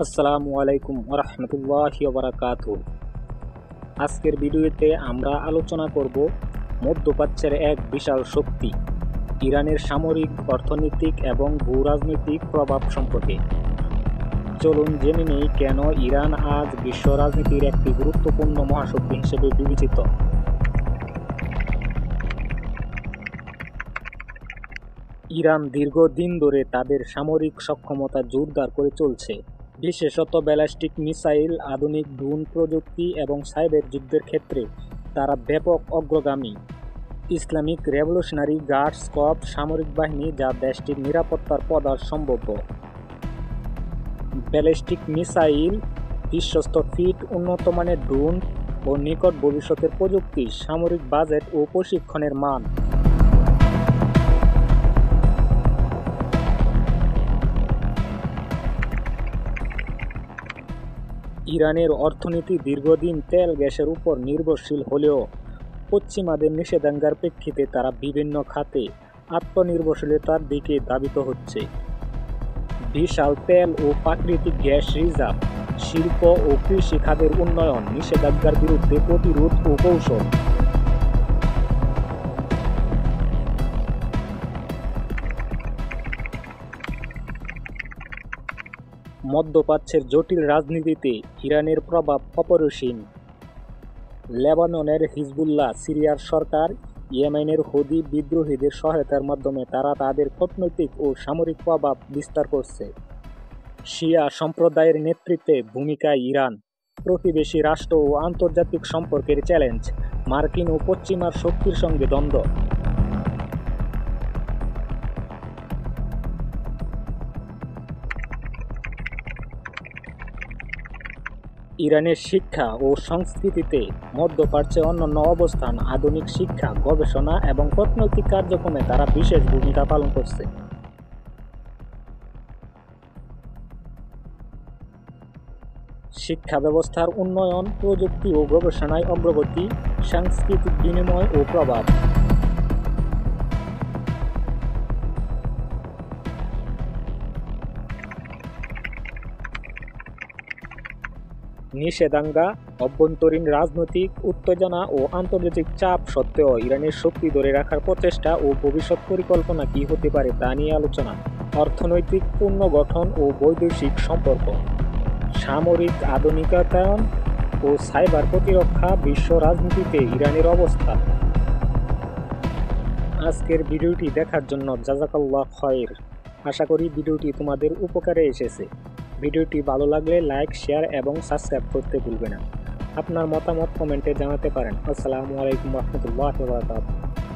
আসসালামু আলাইকুম ওরহমতুল্লাহি ওবারাকাতুহু। আজকের ভিডিওতে আমরা আলোচনা করব মধ্যপ্রাচ্যের এক বিশাল শক্তি ইরানের সামরিক, অর্থনৈতিক এবং ভূরাজনৈতিক প্রভাব সম্পর্কে। চলুন জেনে নেই কেন ইরান আজ বিশ্ব রাজনীতির একটি গুরুত্বপূর্ণ মহাশক্তি হিসেবে বিবেচিত। ইরান দীর্ঘদিন ধরে তাদের সামরিক সক্ষমতা জোরদার করে চলছে, বিশেষত ব্যালিস্টিক মিসাইল, আধুনিক ড্রোন প্রযুক্তি এবং সাইবার যুদ্ধের ক্ষেত্রে তারা ব্যাপক অগ্রগামী। ইসলামিক রেভলিউশনারি গার্ডস কর্পস সামরিক বাহিনী যা দেশটির নিরাপত্তার প্রধান সম্ভাব্য। ব্যালিস্টিক মিসাইল, বিশ্বস্ত ফিট, উন্নত মানের ড্রোন ও নিকট ভবিষ্যতের প্রযুক্তি, সামরিক বাজেট ও প্রশিক্ষণের মান। ইরানের অর্থনীতি দীর্ঘদিন তেল গ্যাসের উপর নির্ভরশীল হলেও পশ্চিমাদের নিষেধাজ্ঞার প্রেক্ষিতে তারা বিভিন্ন খাতে আত্মনির্ভরশীলতার দিকে ধাবিত হচ্ছে। বিশাল তেল ও প্রাকৃতিক গ্যাস রিজার্ভ, শিল্প ও কৃষি খাতের উন্নয়ন, নিষেধাজ্ঞার বিরুদ্ধে প্রতিরোধ ও কৌশল। মধ্যপ্রাচ্যের জটিল রাজনীতিতে ইরানের প্রভাব অপরিসীম। লেবাননের হিজবুল্লাহ, সিরিয়ার সরকার, ইয়েমেনের হুদি বিদ্রোহীদের সহায়তার মাধ্যমে তারা তাদের কূটনৈতিক ও সামরিক প্রভাব বিস্তার করছে। শিয়া সম্প্রদায়ের নেতৃত্বে ভূমিকা ইরান, প্রতিবেশী রাষ্ট্র ও আন্তর্জাতিক সম্পর্কের চ্যালেঞ্জ, মার্কিন ও পশ্চিমার শক্তির সঙ্গে দ্বন্দ্ব। ইরানের শিক্ষা ও সংস্কৃতিতে মধ্যপ্রাচ্যে অনন্য অবস্থান। আধুনিক শিক্ষা, গবেষণা এবং কূটনৈতিক কার্যক্রমে তারা বিশেষ ভূমিকা পালন করছে। শিক্ষা ব্যবস্থার উন্নয়ন, প্রযুক্তি ও গবেষণায় অগ্রগতি, সাংস্কৃতিক বিনিময় ও প্রভাব। নিষেধাজ্ঞা, অভ্যন্তরীণ রাজনৈতিক উত্তেজনা ও আন্তর্জাতিক চাপ সত্ত্বেও ইরানের শক্তি ধরে রাখার প্রচেষ্টা ও ভবিষ্যৎ পরিকল্পনা কী হতে পারে তা নিয়ে আলোচনা। অর্থনৈতিক পুনর্গঠন ও বৈদেশিক সম্পর্ক, সামরিক আধুনিকায়ন ও সাইবার প্রতিরক্ষা, বিশ্ব রাজনীতিতে ইরানের অবস্থা। আজকের ভিডিওটি দেখার জন্য জাযাকাল্লাহ খায়র। আশা করি ভিডিওটি তোমাদের উপকারে এসেছে। ভিডিওটি ভালো লাগলে লাইক, শেয়ার এবং সাবস্ক্রাইব করতে ভুলবে না। আপনার মতামত কমেন্টে জানাতে পারেন। আসসালামু আলাইকুম ওয়া রাহমাতুল্লাহি ওয়া বারাকাতুহু।